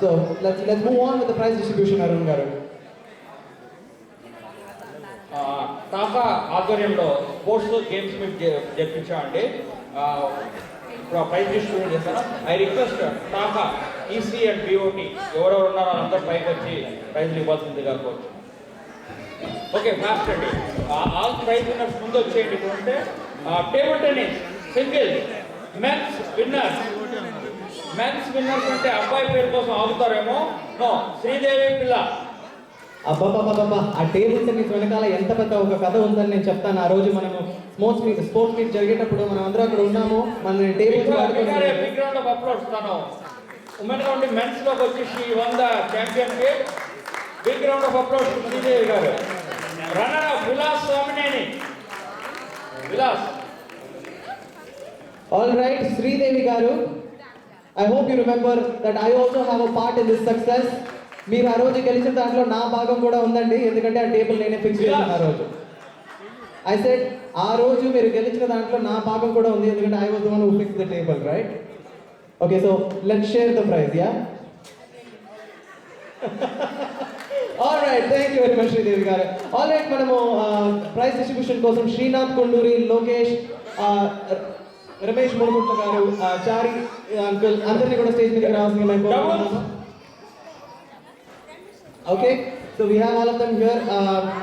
So let's move on with the prize distribution, Arun garu. TAKA ఆధ్వర్యంలో sports games meet జరిపించామండి. Prize distribute చేస్తాను. I request TAKA EC and BOT ఎవరెవరు ఉన్నారో అందరూ పైకి వచ్చి ప్రైజ్లు ఇవ్వాల్సిందిగా కోరుచు. ఓకే, ఫాస్ట్ అండి. ఆల్ ప్రైజ్ విన్నర్స్ ముందు వచ్చేయండి. ఇప్పుడు ఉంటే table tennis single men's winners. Men's winners అంటే అబ్బాయి పేరు కోసం ఆగుతారేమో. నో, శ్రీదేవి పిల్ల. అబ్బాబాబాబా, ఆ టేబుల్ టెన్నిస్ వెనకాల ఎంత పెద్ద ఒక కథ ఉందని నేను చెప్తాను. ఆ రోజు మనము స్పోర్ట్స్ మీట్ జరిగేటప్పుడు మనం అందరూ అక్కడ ఉన్నాము. మన tables big round of applause. తను ఉమెన్ గా ఉండి మెన్స్ లోకి వచ్చి షీ వన్ ద ఛాంపియన్ కి big round of applause Sridevi garu. Runner up Vilas Swamineni. Vilas. All right, Sridevi garu, I hope you remember that I also have a part in this success. మీరు ఆ రోజు గెలిచిన దాంట్లో నా భాగం కూడా ఉందండి, ఎందుకంటే ఆ టేబుల్ నేనే ఫిక్స్ చేశాను ఆ రోజు. ఐ సెడ్ ఆ రోజు మీరు గెలిచిన దాంట్లో నా భాగం కూడా ఉంది, ఎందుకంటే I was the one who fix the table, right? Okay, so let's share the prize, yeah? All right, thank you very much Sridevi garu. All right, మనము ప్రైజ్ డిస్ట్రిబ్యూషన్ కోసం శ్రీనాథ్ కొండూరి, లోకేష్, రమేష్ మునుగుట్ల గారు, చారి అంకుల్ అందరినీ కూడా స్టేజ్ మీదకి రావాల్సింది మేము కోరుకుంటున్నాము. Okay, so we have all of them here.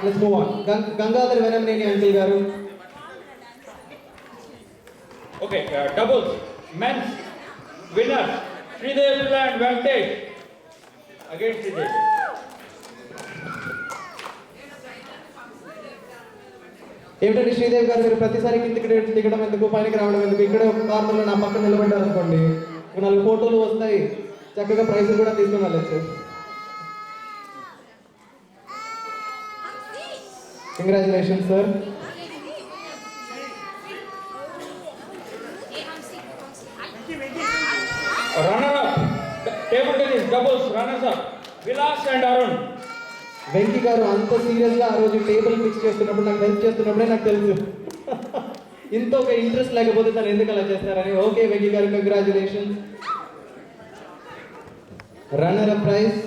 Let's move on. Gangadhar Venamneni uncle garu. Okay, doubles men's winner Sridevi and Venkatesh against Sridevi. ఏమిటండి శ్రీదేవి గారు, మీరు ప్రతిసారి కిందకి దిగడం ఎందుకు, పైనకి రావడం ఎందుకు? ఇక్కడే ఒక కార్నర్లో నా పక్కన నిలబడ్డారు అనుకోండి, 4 ఫోటోలు వస్తాయి, చక్కగా ప్రైజులు కూడా తీసుకుని వెళ్ళచ్చు. Congratulations, sir. Runner-up, table tennis doubles runners-up, Vilas and Arun. Venky గారు అంత సీరియస్గా ఆ రోజు టేబుల్ ఫిక్స్ చేస్తున్నప్పుడు, నాకు హెల్ప్ చేస్తున్నప్పుడే నాకు తెలుసు ఇంత ఒక ఇంట్రెస్ట్ లేకపోతే తను ఎందుకు అలా చేస్తారని. Okay Venky garu, congratulations. Runner up prize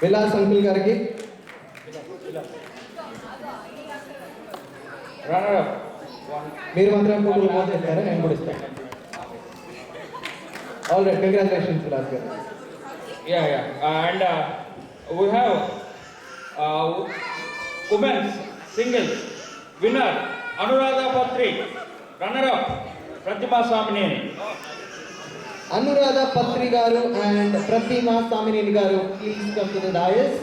Vilas uncle గారికి. మీరు మాత్రం ఫోటోలు పోస్ట్ చేస్తారా? నేను కూడా ఇస్తాను. ఆల్ రైట్, కంగ్రాచులేషన్స్ విలాస్ గారు. And we have women's singles winner Anuradha Patri, runner-up Pratima Samineni. Anuradha Patri garu and Pratima Samineni garu, please come to the dais.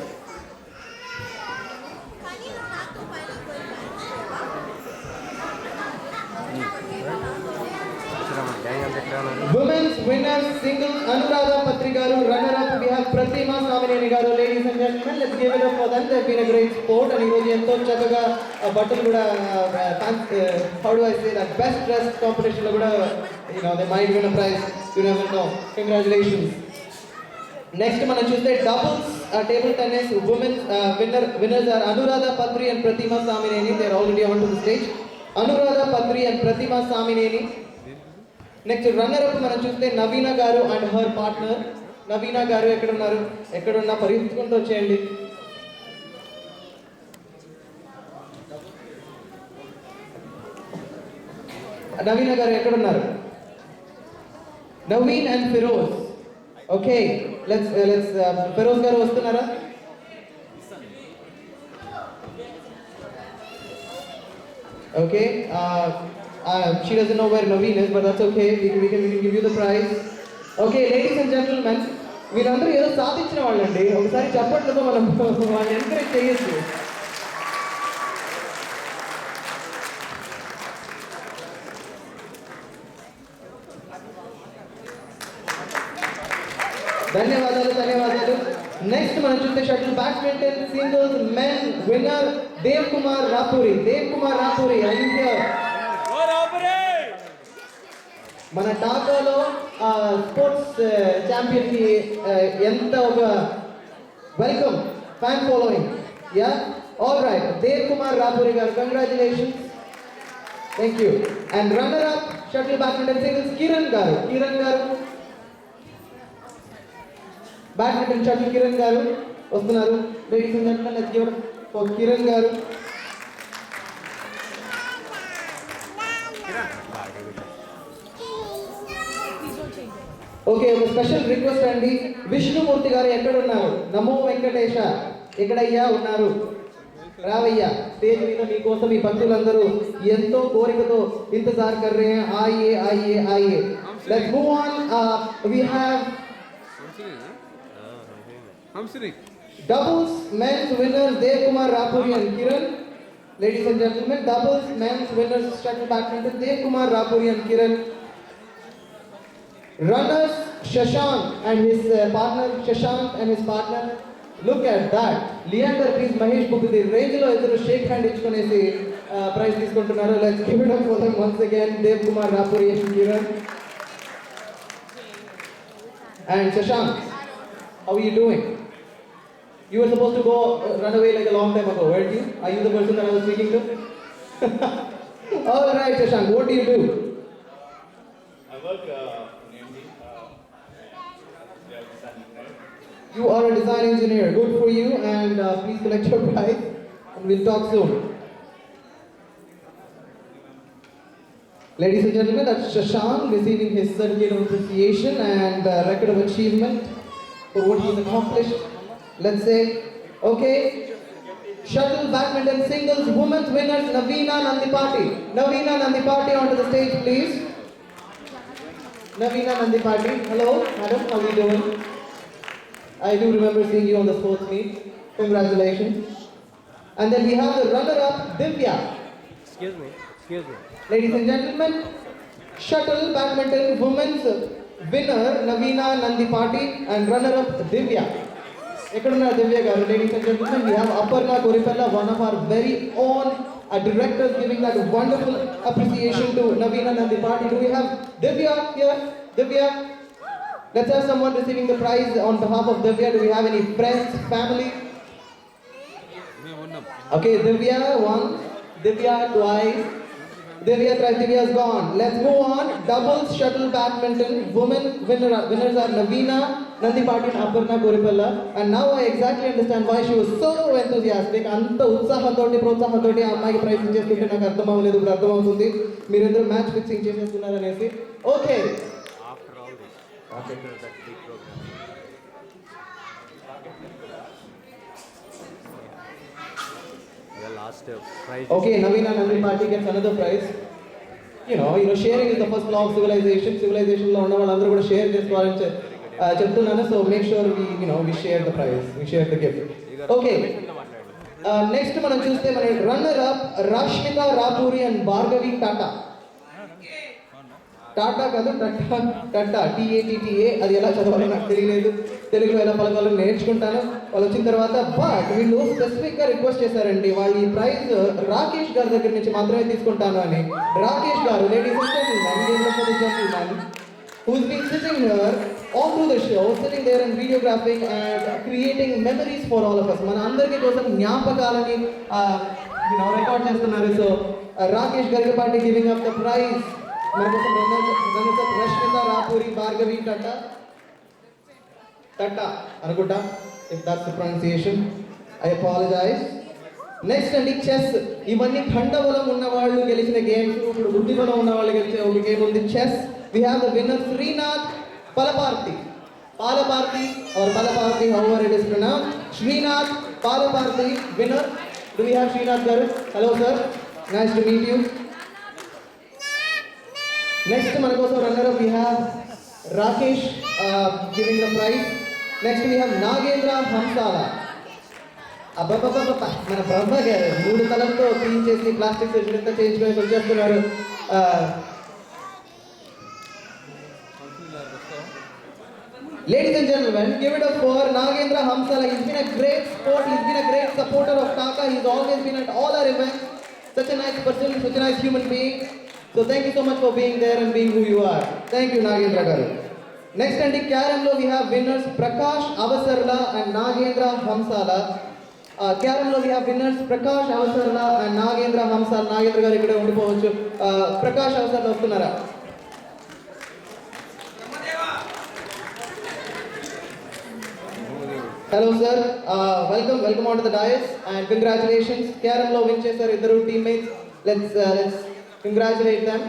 Women's winners singles Anuradha Patri garu, runner-up we have Pratima Samineni garu. Ladies and gentlemen, let's give it up for them. They've been a great sport and ఈరోజు ఎంతో చక్కగా బట్టలు కూడా how do I say that, best dressed competition లో కూడా they might win a prize, you never know. Congratulations. Next మనం చూస్తే doubles table tennis women's winners are Anuradha Patri and Pratima Samineni. They are already on to the stage. Anuradha Patri and Pratima Samineni. Next runner up మనం చూస్తే నవీన గారు and her partner. నవీన గారు ఎక్కడున్నారు? ఎక్కడున్నా పరిగెత్తుకుంటూ వచ్చేయండి. నవీన గారు ఎక్కడున్నారు? Naveen and Firoz. Okay, let's Firoz garu వస్తున్నారా? Okay, she doesn't know where Naveen is, but that's okay. We can give you the prize. Okay, ladies and gentlemen, వీళ్ళందరూ ఏదో సాధించిన వాళ్ళండి. ఒకసారి చప్పట్లతో మనం వాళ్ళని ఎంకరేజ్ చేయొచ్చు. ధన్యవాదాలు. నెక్స్ట్ మనం చూస్తే shuttle badminton singles men winner Dev Kumar Rapuri. are you here? మన టాకాలో స్పోర్ట్స్ ఛాంపియన్ కి ఎంత ఒక welcome, fan following. Yeah, all right, Dev Kumar Rapuri garu, congratulations. Thank you. And runner up shuttle badminton singles Kiran garu badminton shuttle Kiran garu వస్తున్నారు. Ladies and gentlemen let's give for Kiran garu. Okay, ఒక special request అండి. విష్ణుమూర్తి గారు ఎక్కడ ఉన్నారు? నమో వెంకటేశ ఎక్కడయ్యా ఉన్నారు? రావయ్యా స్టేజ్ మీద మీకోసం ఈ భక్తులందరూ ఎంతో కోరికతో ఇంతజార్ కర్ రహే హై. ఆయియే let's move on. We have doubles men's winners Dev Kumar Rapuri and Kiran. Ladies and gentlemen, doubles men's winners shuttle badminton Dev Kumar Rapuri and Kiran. Runners Shashank and his partner. Look at that. Leander please Mahesh Bhukuti range lo iddaru shake hand ichukonesi prize తీసుకుంటున్నారు. Let's give it up for them once again. Dev Kumar Rapuri and Kiran. And Shashank, how are you doing? You were supposed to go run away like a long time ago, weren't you? Are you the person that I was speaking to? All right, Shashank, what do you do? I work in MD. You are a design engineer. Good for you, and please collect your prize, and we'll talk soon. Ladies and gentlemen, that's Shashank receiving his certificate of appreciation and record of achievement for what he has accomplished. Let's say, okay, shuttle badminton singles women's winners Navina Nandipati onto the stage please. Navina Nandipati, hello madam, how are you doing? I do remember seeing you on the sports meet. Congratulations. And then we have the runner-up Divya. Excuse me. Ladies and gentlemen, shuttle badminton women's winner Navina Nandipati and runner-up Divya. Ekkadunnaaru Divya garu? Ladies and gentlemen, we have Aparna Koripella, one of our very own directors, giving that wonderful appreciation to Navina Nandipati. Do we have Divya here? Divya, let's have someone receiving the prize on behalf of Divya. Do we have any friends, family? Okay, Divya once, Divya twice. Divya thrice, Divya is gone. Let's move on. Doubles shuttle badminton winners are Navina Nandipati and Aparna Koripella. And now I exactly understand why she was so enthusiastic. Anta ఉత్సాహంతోటి ప్రోత్సాహంతోటి ఆ అమ్మాయికి praise ఇచ్చేస్తుంటే నాకు అర్థం అవ్వలేదు. ఇప్పుడు అర్థమవుతుంది మీరందరూ match fixing చేసేస్తున్నారు అనేసి. Okay, After all this, after that big program, the last prize. okay, Navina Nandipati gets another prize. You know, sharing is the first law of civilization. Civilization లో ఉన్న వాళ్ళందరూ కూడా షేర్ చేసుకోవాలని చెప్తున్నాను. So make sure we share the prize, we share the gift. Okay, next మనం చూస్తే మన runner up Rashmita Rapuri and Bhargavi Tata. Tata కాదు, టట్టా TATTA. అది ఎలా చదవాలో నాకు తెలియలేదు. తెలుగులో ఎలా పలకాలో నేర్చుకుంటాను వాళ్ళు వచ్చిన తర్వాత. బట్ వీళ్ళు స్పెసిఫిక్గా రిక్వెస్ట్ చేశారండి, వాళ్ళు ఈ ప్రైజ్ రాకేష్ గారి దగ్గర నుంచి మాత్రమే తీసుకుంటాను అని. Rakesh garu, ladies and gentlemen, who's been sitting here all through the show, sitting there and videographing and creating memories for all of us. మన అందరికీ కోసం జ్ఞాపకాలని రికార్డ్ చేస్తున్నారు. So Rakesh Garikapati giving up the prize. మన కోసం రష్మిత రాపూరి భార్గవి టట్టా అనుకుంటా, if that's the pronunciation, I apologise. Next అండి chess. ఇవన్నీ ఖండబలం ఉన్న వాళ్ళు గెలిచిన గేమ్స్. ఇప్పుడు బుద్ధిబలం ఉన్న వాళ్ళు గెలిచే ఒక గేమ్ ఉంది, chess. We have the winner Srinath Palaparthi or Palaparthi, however it is pronounced. Srinath Palaparthi winner. Do we have Srinath garu? Hello sir, nice to meet you. Next మన కోసం runner up we have Rakesh giving the prize. Next we have Nagendra Hamsala. అబ్బబ్బబ్బబ్బ, మన బ్రహ్మ గారు 3 తలలతో clean చేసి plastic surgery అంతా చేయించుకొని వచ్చేస్తున్నారు. Ladies and gentlemen, give it up for Nagendra Hamsala. He's been a great sport. He's been a great supporter of Taka. He's always been at all our events. Such a nice person, such a nice human being. So thank you so much for being there and being who you are. Thank you, Nagendra garu. Next, and in Carom lo we have winners Prakash Avasarla and Nagendra Hamsala. Carom lo we have winners Prakash Avasarla and Nagendra Hamsala. Nagendra garu ikkade undipovachu. Prakash Avasarla vastunara. Hello sir, welcome on to the dais and congratulations. కేరళలో win చేశారు ఇద్దరు teammates. Let's congratulate them.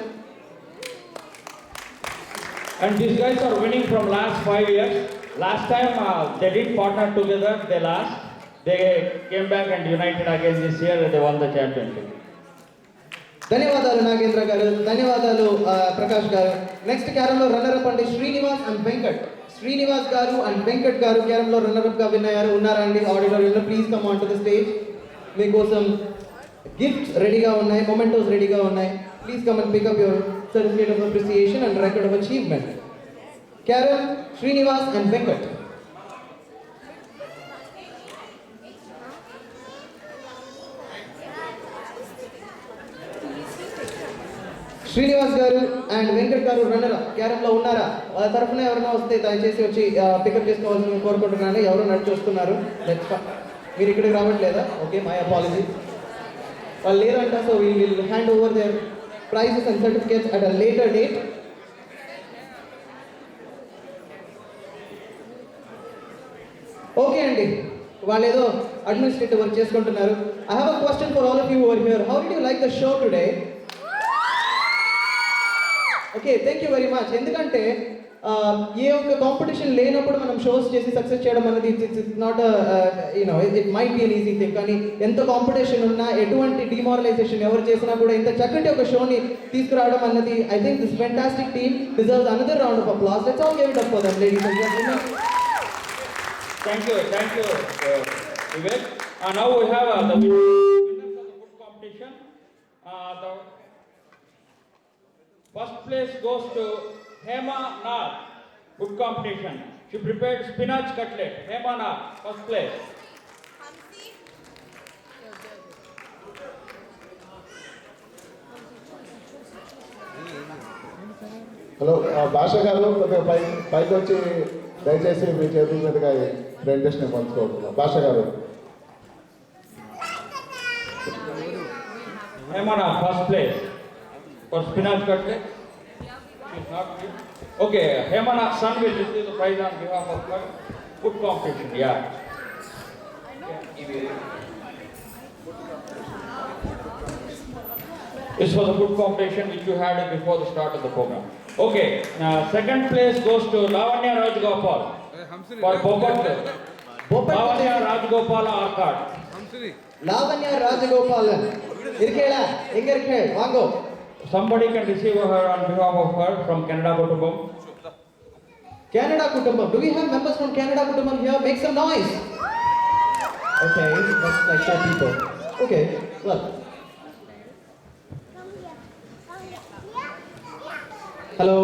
And these guys are winning from last 5 years. Last time they did partner together, they lost. They came back and united again this year. They won the championship. ధన్యవాదాలు నాగేంద్ర గారు, ధన్యవాదాలు ప్రకాష్ గారు. Next క్యారమ్లో runner up అంటే Srinivas and Venkat. Srinivas garu and Venkat garu క్యారమ్లో runner up గా win అయ్యారు. ఉన్నారా అండి ఆడిటోరియంలో? Please come on to the stage. మీకోసం గిఫ్ట్స్ రెడీగా ఉన్నాయి, మొమెంటోస్ రెడీగా ఉన్నాయి. Please come and pick up your certificate of appreciation and record of achievement. Carrom, Srinivas and Venkat. Srinivas garu and Venkat గారు రన్నర్ అప్ క్యారమ్లో ఉన్నారా? వాళ్ళ తరఫున ఎవరైనా వస్తే దయచేసి వచ్చి పికప్ చేసుకోవాల్సింది కోరుకుంటున్నాను. ఎవరు నడిచి వస్తున్నారు? మీరు ఇక్కడికి రావట్లేదా? Okay, my apology. వాళ్ళు లేదంట, so we will hand over their prizes and certificates at a later date. Okay అండి, వాళ్ళు ఏదో అడ్మినిస్ట్రేటివ్ వర్క్ చేసుకుంటున్నారు. I have a question for all of you over here. How did you like the show today? Okay, thank you very much. ఎందుకంటే ఏ ఒక్క competition లేనప్పుడు మనం shows చేసి సక్సెస్ చేయడం అనేది it's not it might be an easy thing. కానీ ఎంత కాంపిటీషన్ ఉన్నా, ఎటువంటి డిమారలైజేషన్ ఎవరు చేసినా కూడా ఇంత చక్కటి ఒక షోని తీసుకురావడం అన్నది, I think this fantastic team deserves another round of applause. Let's all give it up for them, ladies and gentlemen. Thank you, Vivek. Now we have the winners of the food competition. The first place goes to Hema Nath, food competition. She prepared spinach cutlet. Hema Nath, first place. Hello, భాష గారు కొద్దిగా పైకి వచ్చి దయచేసి మీ చేతుల మీదుగా presentation పంచుకోవచ్చు. భాష గారు. Hema Nath, first place for spinach cutlet. She's not here. Okay, Hema Nath's son will receive the prize on behalf of her food competition. Yeah. This was a food competition which you had before the start of the program. Okay, second place goes to Lavanya Rajgopal for Bopattu. Lavanya Rajgopal Arcad. Lavanya Rajagopalan இருக்கேடா? எங்க இருக்கே? வாங்கோ. Somebody can receive her on behalf of her from Canada Kutumbam. Canada Kutumbam. Do we have members from Canada Kutumbam here? Make some noise. Okay, that's like 4 people. Okay, well. Hello.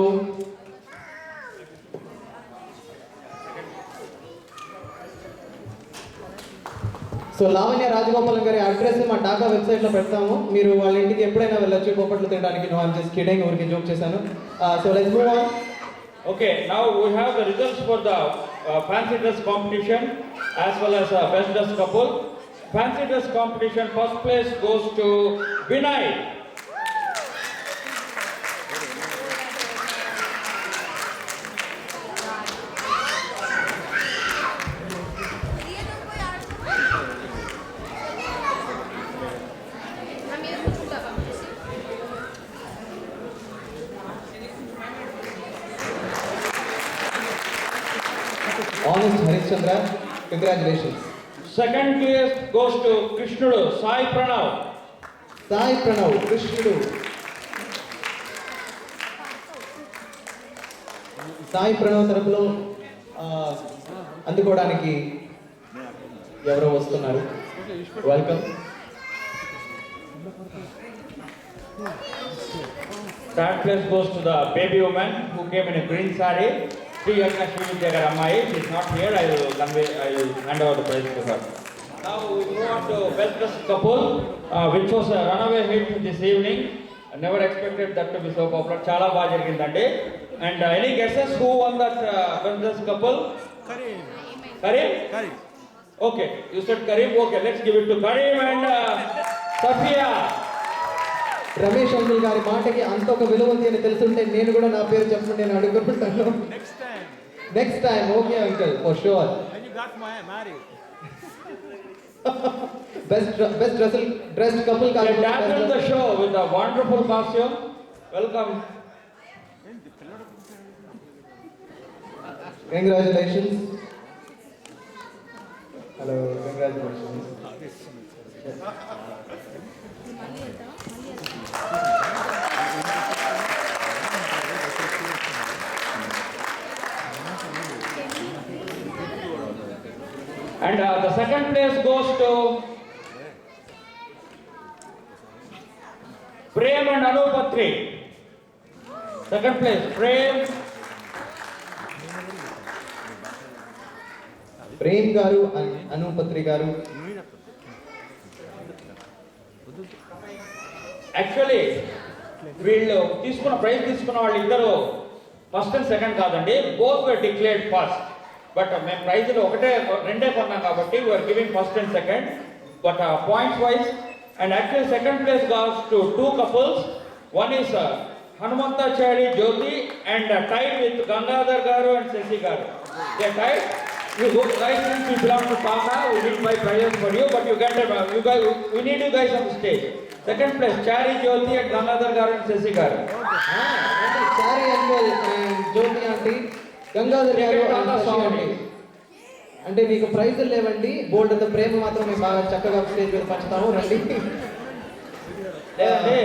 So Lavanya Rajagopalan గారి address మా టాకా వెబ్సైట్లో పెడతాము. మీరు వాళ్ళ ఇంటికి ఎప్పుడైనా వెళ్ళొచ్చు బొప్పట్లు తినడానికి. నో ఐమ్ జస్ట్ కిడింగ్, ఊరికి జోక్ చేశాను. So let's move on. Okay, now we have the results for the fancy dress competition as well as best dress couple. Fancy dress competition, first place goes to Vinay. Honest Harishchandra, congratulations. Second place goes to Krishnudu, Sai Pranav. Sai Pranav, Krishnudu. Sai Pranav తరపులో అందుకోవడానికి ఎవరో వస్తున్నారు. Welcome. Third place goes to the baby woman who came in a green saree. Sri Yakashmi Jagar Amai. She is not here. I will hand over the prize to her. Now we move on to best dressed couple, which was a runaway hit this evening. I never expected that to be so popular. Chala baga jarigindandi. And any guesses who won that best dressed couple? Karim? Okay, you said Karim. Okay, let's give it to Karim and Safia. Ramesh uncle గారి మాటకి అంత ఒక విలువ ఉంది అని తెలుసుంటే నేను కూడా నా పేరు చెప్పండి, నేను అడుగుకుంటాను. Next time. Okay uncle, for sure. got married. best dressed couple They కాకపోతే dazzled the show with a wonderful costume. Welcome. Congratulations. Hello, congratulations. And the second place goes to Prem and Anupatri. Second place, Prem. Prem garu Anupatri garu. Actually వీళ్ళు prize తీసుకున్న వాళ్ళు ఇద్దరు first and second కాదండి, both were declared first. But మేము ప్రైజ్లు రెండే కొన్నాం కాబట్టి we are giving first and second, but points wise. And actually second place goes to two couples. One is Hanumanthachari Jyoti and tied with Gangadhar Garu and Sesi Garu. They are tied. You guys, since you belong to Tata, we need buy prizes for you, but you get we need you guys on the stage. Second place, Chari Jyoti and Gangadhar Garu and Sesi Garu. Chari uncle and Jyoti aunty, Gangadhar garu and Shashi aunty. అంటే మీకు ప్రైజులు లేవండి, బోల్డ్ అంత ప్రేమ మాత్రం మేము బాగా చక్కగా stage మీద పంచుతాము, రండి. లేదంటే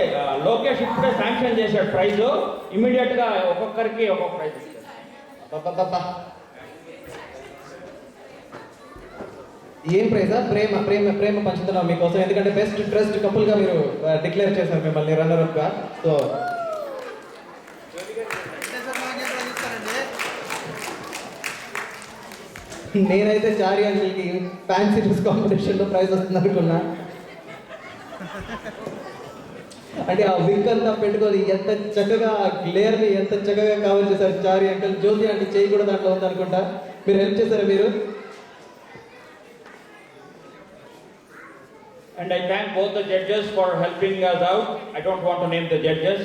లోకేష్ ఇప్పుడే శాంక్షన్ చేశాడు ప్రైజ్, ఇమీడియట్ గా ఒక్కొక్కరికి ఒక్కొక్క ప్రైజ్ ఇస్తారు. అబ్బబ్బబ్బా. ఏం ప్రైజా? ప్రేమ ప్రేమ ప్రేమ పంచుతున్నాం మీకోసం, ఎందుకంటే బెస్ట్ డ్రెస్డ్ కపుల్ గా మీరు డిక్లేర్ చేశారు మిమ్మల్ని రన్నర్ అప్ గా. సో నేనైతే చారి అంకుల్కి ఫ్యాన్సీ డ్రెస్ కాంపిటీషన్ లో ప్రైజ్ వస్తుంది అనుకున్నా. అంటే ఆ విక్ అంతా పెట్టుకొని ఎంత చక్కగా గ్లేర్ ని ఎంత చక్కగా కవర్ చేశారు చారి అంకుల్. జ్యోతి అంటే చేయి కూడా దాంట్లో ఉంది అనుకుంటా, మీరు హెల్ప్ చేశారా మీరు? And I thank both the judges for helping us out. I don't want to name the judges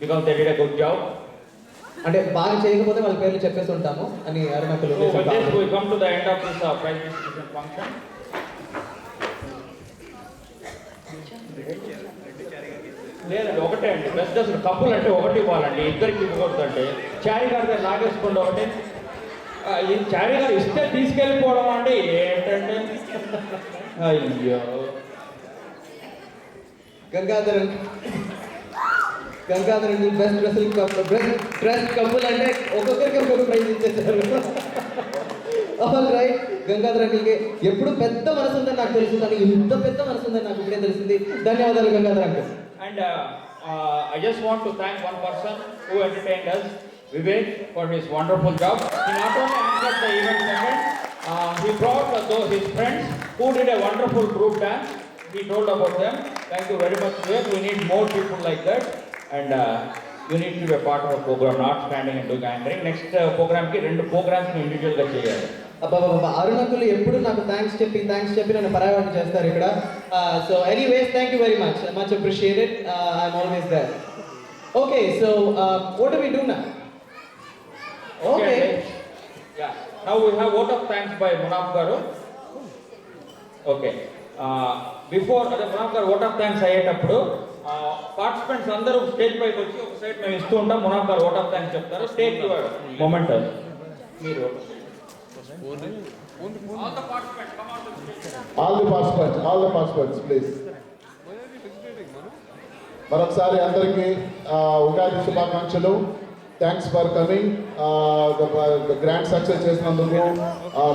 because they did a good job. అంటే బాగా చేయకపోతే వాళ్ళ పేర్లు చెప్పేసి ఉంటాము అని అరుణకులు. So with this we come to the end of this prize distribution function. లేదండి, ఒకటే అండి. బెస్ట్ అసలు కప్పులు అంటే ఒకటి ఇవ్వాలండి, ఇద్దరికి ఇవ్వకూడదు. అంటే చారి గారి దగ్గర లాగేసుకోండి ఒకటి. ఈ చారి గారు ఇస్తే తీసుకెళ్ళిపోవడం అండి ఏంటంటే. అయ్యో, గంగాధర్ బెస్ట్ డ్రెస్ కపుల్ అంటే ఒక్కొక్కరికి ఒక్కొక్క ప్రైజ్ ఇచ్చేసారు. ఆల్ రైట్, గంగాధర్ అంకుల్కి ఎప్పుడు పెద్ద మనసు ఉందని నాకు తెలుసు, కానీ ఇంత పెద్ద మనసు ఉందని నాకు ఇప్పుడే తెలిసింది. ధన్యవాదాలు Gangadhar uncle. and I just want to thank one person who entertained us, Vivek, for his wonderful job. He not only anchored the event second, he brought his friends who did a wonderful group dance. He told about them. Thank you very much, Vivek. We need more people like that, and you need to be a part of the program, not standing and doing anchoring. Next program ki rendu programs ni individual ga cheyali. అబ్బాబాబా, అరుణకులు ఎప్పుడు నాకు thanks చెప్పి నన్ను పరాయవాణి చేస్తారు ఇక్కడ. So anyways, thank you very much appreciated. I'm always there. Okay, so what do we do now? Okay, Yeah. Now we have vote of thanks by Munaf Garu. Okay. Before Munaf Garu vote of thanks అయ్యేటప్పుడు participants అందరూ stage పైకి వచ్చి ఒక side మేము ఇస్తూ ఉంటాం. మునాఫ్ గారు vote of thanks చెప్తారు. Take your moment. మీరు all the participants come on to the stage. all the participants please. మరొకసారి అందరికీ ఉగాది శుభాకాంక్షలు. Thanks for coming. Grand success చేసినందుకు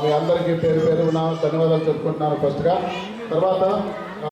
మీ అందరికీ పేరు పేరున ధన్యవాదాలు చెప్పుకుంటున్నాను ఫస్ట్గా. తర్వాత